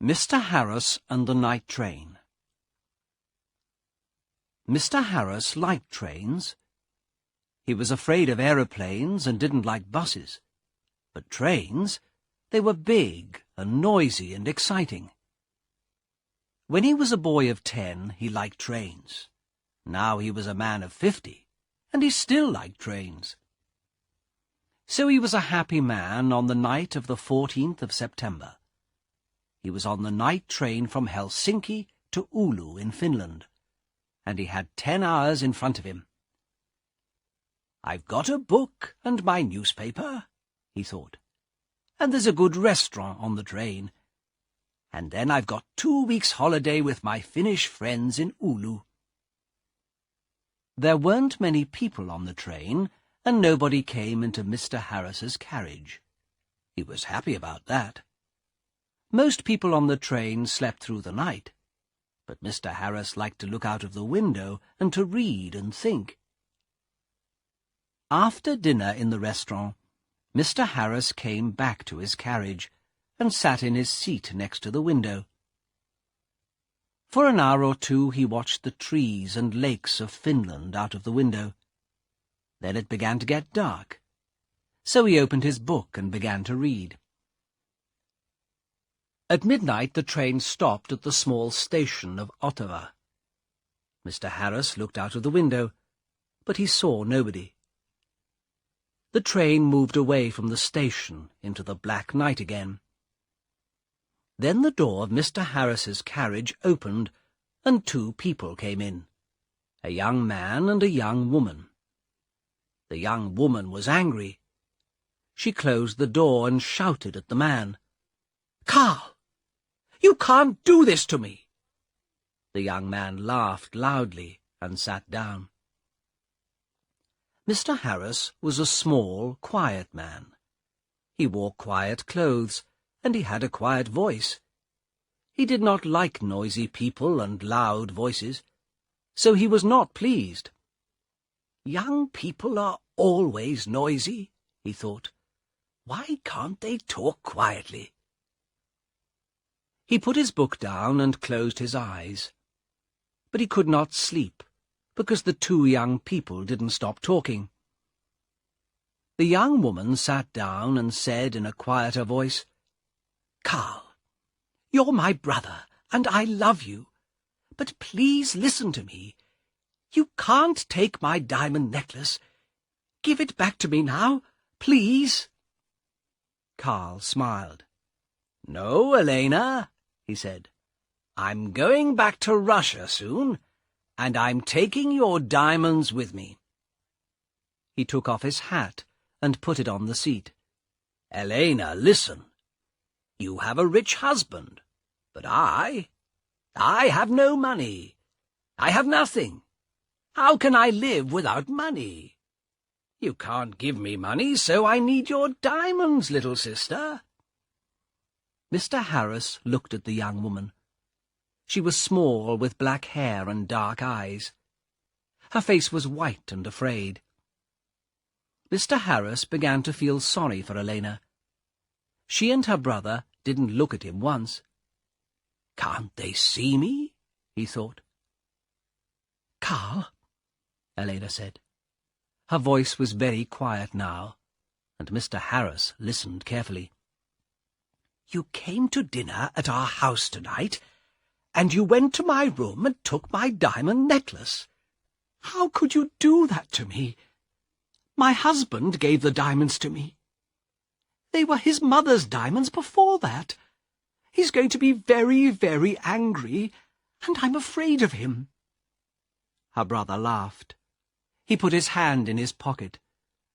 Mr. Harris and the Night Train. Mr. Harris liked trains. He was afraid of aeroplanes and didn't like buses. But trains, they were big and noisy and exciting. When he was a boy of 10, he liked trains. Now he was a man of 50, and he still liked trains. So he was a happy man on the night of the 14th of September. He was on the night train from Helsinki to Oulu in Finland, and he had 10 hours in front of him. "I've got a book and my newspaper," he thought, "and there's a good restaurant on the train. And then I've got 2 weeks' holiday with my Finnish friends in Oulu." There weren't many people on the train, and nobody came into Mr. Harris's carriage. He was happy about that. Most people on the train slept through the night, but Mr. Harris liked to look out of the window and to read and think. After dinner in the restaurant, Mr. Harris came back to his carriage and sat in his seat next to the window. For an hour or two he watched the trees and lakes of Finland out of the window. Then it began to get dark, so he opened his book and began to read. At midnight the train stopped at the small station of Ottawa. Mr. Harris looked out of the window, but he saw nobody. The train moved away from the station into the black night again. Then the door of Mr. Harris's carriage opened, and 2 people came in, a young man and a young woman. The young woman was angry. She closed the door and shouted at the man, "Carl! You can't do this to me!" The young man laughed loudly and sat down. Mr. Harris was a small, quiet man. He wore quiet clothes, and he had a quiet voice. He did not like noisy people and loud voices, so he was not pleased. "Young people are always noisy," he thought. "Why can't they talk quietly?" He put his book down and closed his eyes. But he could not sleep, because the 2 young people didn't stop talking. The young woman sat down and said in a quieter voice, "Carl, you're my brother, and I love you. But please listen to me. You can't take my diamond necklace. Give it back to me now, please." Carl smiled. "No, Elena," he said. "I'm going back to Russia soon, and I'm taking your diamonds with me." He took off his hat and put it on the seat. "Elena, listen. You have a rich husband, but I have no money. I have nothing. How can I live without money? You can't give me money, so I need your diamonds, little sister." Mr. Harris looked at the young woman. She was small, with black hair and dark eyes. Her face was white and afraid. Mr. Harris began to feel sorry for Elena. She and her brother didn't look at him once. "Can't they see me?" he thought. "Carl," Elena said. Her voice was very quiet now, and Mr. Harris listened carefully. "You came to dinner at our house tonight, and you went to my room and took my diamond necklace. How could you do that to me? My husband gave the diamonds to me. They were his mother's diamonds before that. He's going to be very, very angry, and I'm afraid of him." Her brother laughed. He put his hand in his pocket,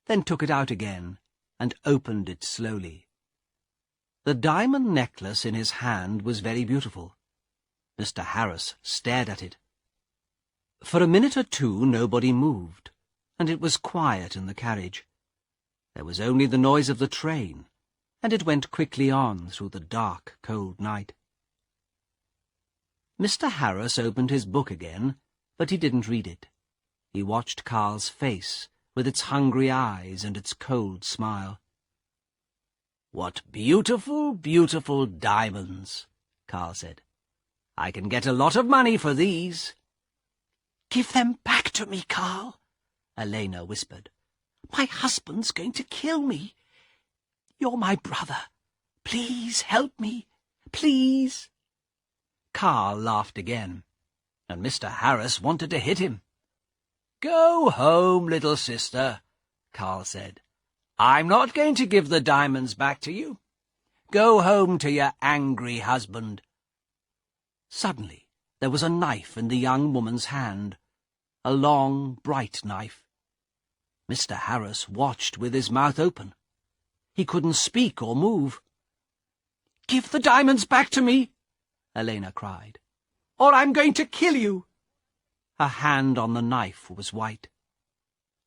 then took it out again and opened it slowly. The diamond necklace in his hand was very beautiful. Mr. Harris stared at it. For a minute or 2 nobody moved, and it was quiet in the carriage. There was only the noise of the train, and it went quickly on through the dark, cold night. Mr. Harris opened his book again, but he didn't read it. He watched Carl's face, with its hungry eyes and its cold smile. "What beautiful, beautiful diamonds," Carl said. "I can get a lot of money for these." "Give them back to me, Carl," Elena whispered. "My husband's going to kill me. You're my brother. Please help me. Please." Carl laughed again, and Mr. Harris wanted to hit him. "Go home, little sister," Carl said. "I'm not going to give the diamonds back to you. Go home to your angry husband." Suddenly there was a knife in the young woman's hand, a long, bright knife. Mr. Harris watched with his mouth open. He couldn't speak or move. "Give the diamonds back to me," Elena cried, "or I'm going to kill you." Her hand on the knife was white.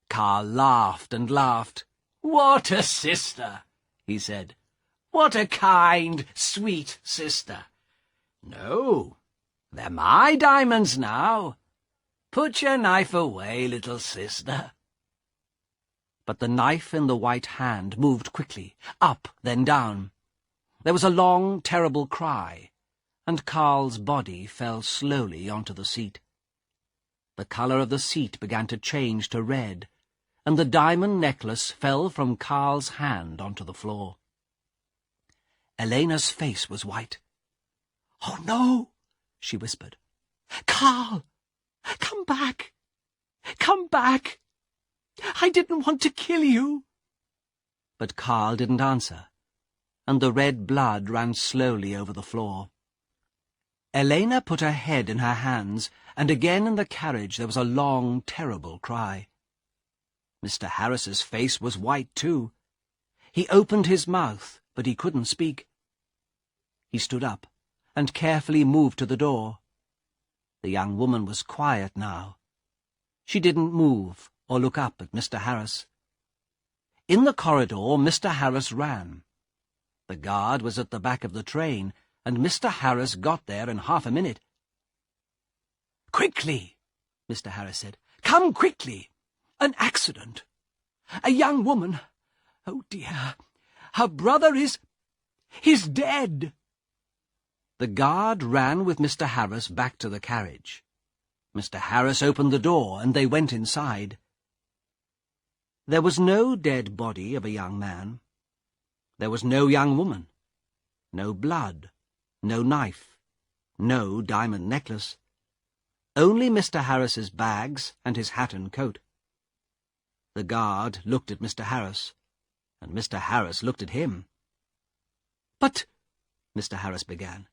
Carl laughed and laughed. "What a sister," he said. "What a kind, sweet sister. No, they're my diamonds now. Put your knife away, little sister." But the knife in the white hand moved quickly, up, then down. There was a long, terrible cry, and Carl's body fell slowly onto the seat. The colour of the seat began to change to red, and the diamond necklace fell from Carl's hand onto the floor. Elena's face was white. "Oh, no," she whispered. "Carl, come back. Come back. I didn't want to kill you." But Carl didn't answer, and the red blood ran slowly over the floor. Elena put her head in her hands, and again in the carriage there was a long, terrible cry. Mr. Harris's face was white too. He opened his mouth, but he couldn't speak. He stood up and carefully moved to the door. The young woman was quiet now. She didn't move or look up at Mr. Harris. In the corridor, Mr. Harris ran. The guard was at the back of the train, and Mr. Harris got there in half a minute. "Quickly," Mr. Harris said. "Come quickly. An accident. A young woman. Oh, dear. Her brother he's dead." The guard ran with Mr. Harris back to the carriage. Mr. Harris opened the door, and they went inside. There was no dead body of a young man. There was no young woman. No blood. No knife. No diamond necklace. Only Mr. Harris's bags and his hat and coat. The guard looked at Mr. Harris, and Mr. Harris looked at him. "But," Mr. Harris began,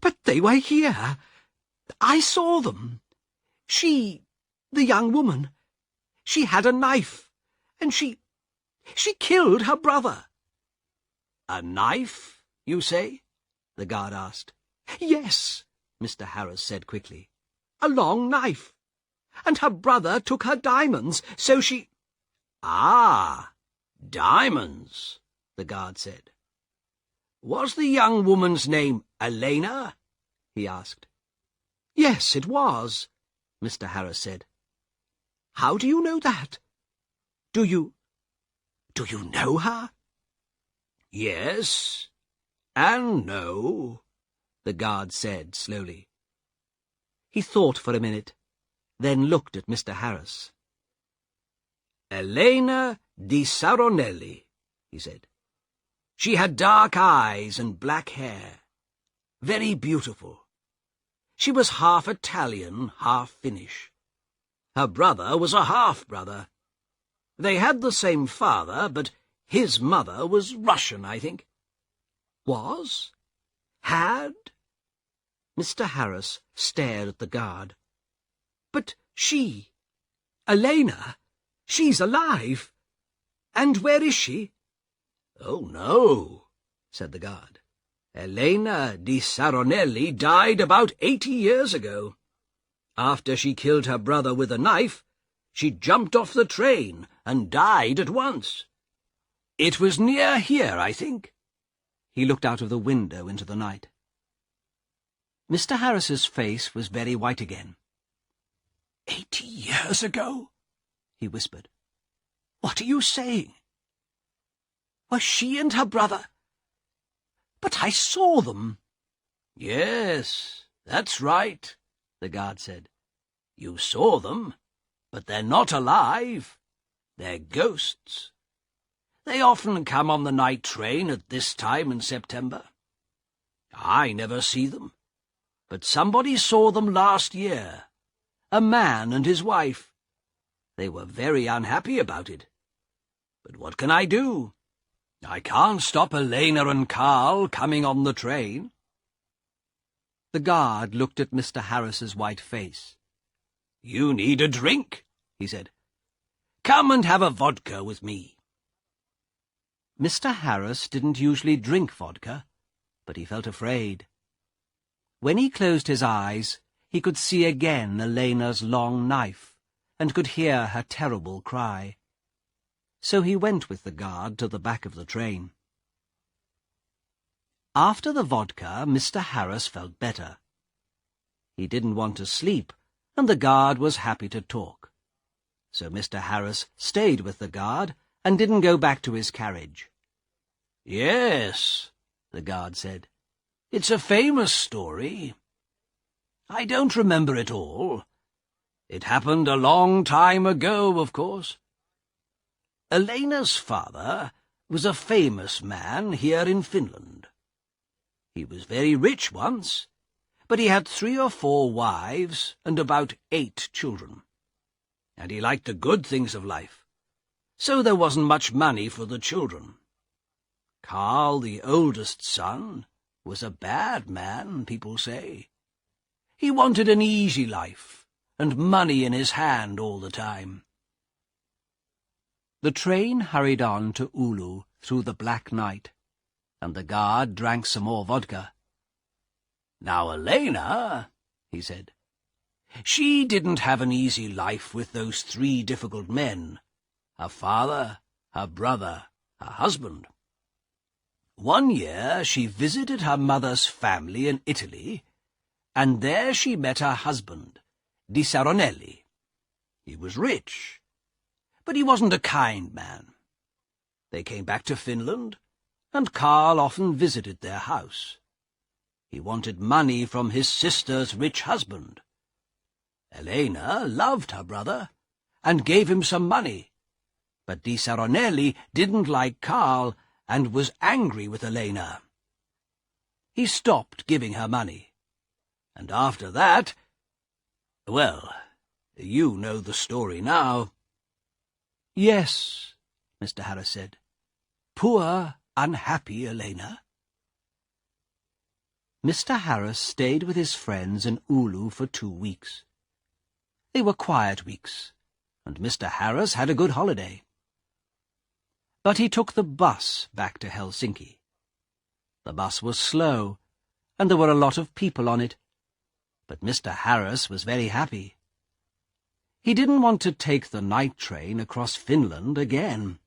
"but they were here. I saw them. The young woman, she had a knife, and she killed her brother." "A knife, you say?" the guard asked. "Yes," Mr. Harris said quickly. "A long knife. And her brother took her diamonds, so she—" "Ah, diamonds," the guard said. "Was the young woman's name Elena?" he asked. "Yes, it was," Mr. Harris said. "How do you know that? Do you know her?" "Yes, and no," the guard said slowly. He thought for a minute, then looked at Mr. Harris. "Elena di Saronelli," he said. "She had dark eyes and black hair. Very beautiful. She was half Italian, half Finnish. Her brother was a half-brother. They had the same father, but his mother was Russian, I think." "Was? "Had?" Mr. Harris stared at the guard. "But Elena, she's alive. And where is she?" "Oh, no," said the guard. "Elena di Saronelli died about 80 years ago. After she killed her brother with a knife, she jumped off the train and died at once. It was near here, I think." He looked out of the window into the night. Mr. Harris's face was very white again. 80 years ago?" he whispered. "What are you saying? Were she and her brother—" "But I saw them." "Yes, that's right," the guard said. "You saw them, but they're not alive. They're ghosts. They often come on the night train at this time in September. I never see them, but somebody saw them last year. A man and his wife. They were very unhappy about it. But what can I do? I can't stop Elena and Carl coming on the train." The guard looked at Mr. Harris's white face. "You need a drink," he said. "Come and have a vodka with me." Mr. Harris didn't usually drink vodka, but he felt afraid. When he closed his eyes, he could see again Elena's long knife, and could hear her terrible cry. So he went with the guard to the back of the train. After the vodka, Mr. Harris felt better. He didn't want to sleep, and the guard was happy to talk. So Mr. Harris stayed with the guard and didn't go back to his carriage. "Yes," the guard said. "It's a famous story. I don't remember it all. It happened a long time ago, of course. Elena's father was a famous man here in Finland. He was very rich once, but he had 3 or 4 wives and about 8 children. And he liked the good things of life, so there wasn't much money for the children. Carl, the oldest son, was a bad man, people say. He wanted an easy life, and money in his hand all the time." The train hurried on to Oulu through the black night, and the guard drank some more vodka. "Now, Elena," he said, "she didn't have an easy life with those 3 difficult men, her father, her brother, her husband. One year she visited her mother's family in Italy, and there she met her husband, Di Saronelli. He was rich, but he wasn't a kind man. They came back to Finland, and Carl often visited their house. He wanted money from his sister's rich husband. Elena loved her brother, and gave him some money, but Di Saronelli didn't like Carl and was angry with Elena. He stopped giving her money, and after that, well, you know the story now." "Yes," Mr. Harris said. "Poor, unhappy Elena." Mr. Harris stayed with his friends in Oulu for 2 weeks. They were quiet weeks, and Mr. Harris had a good holiday. But he took the bus back to Helsinki. The bus was slow, and there were a lot of people on it, but Mr. Harris was very happy. He didn't want to take the night train across Finland again.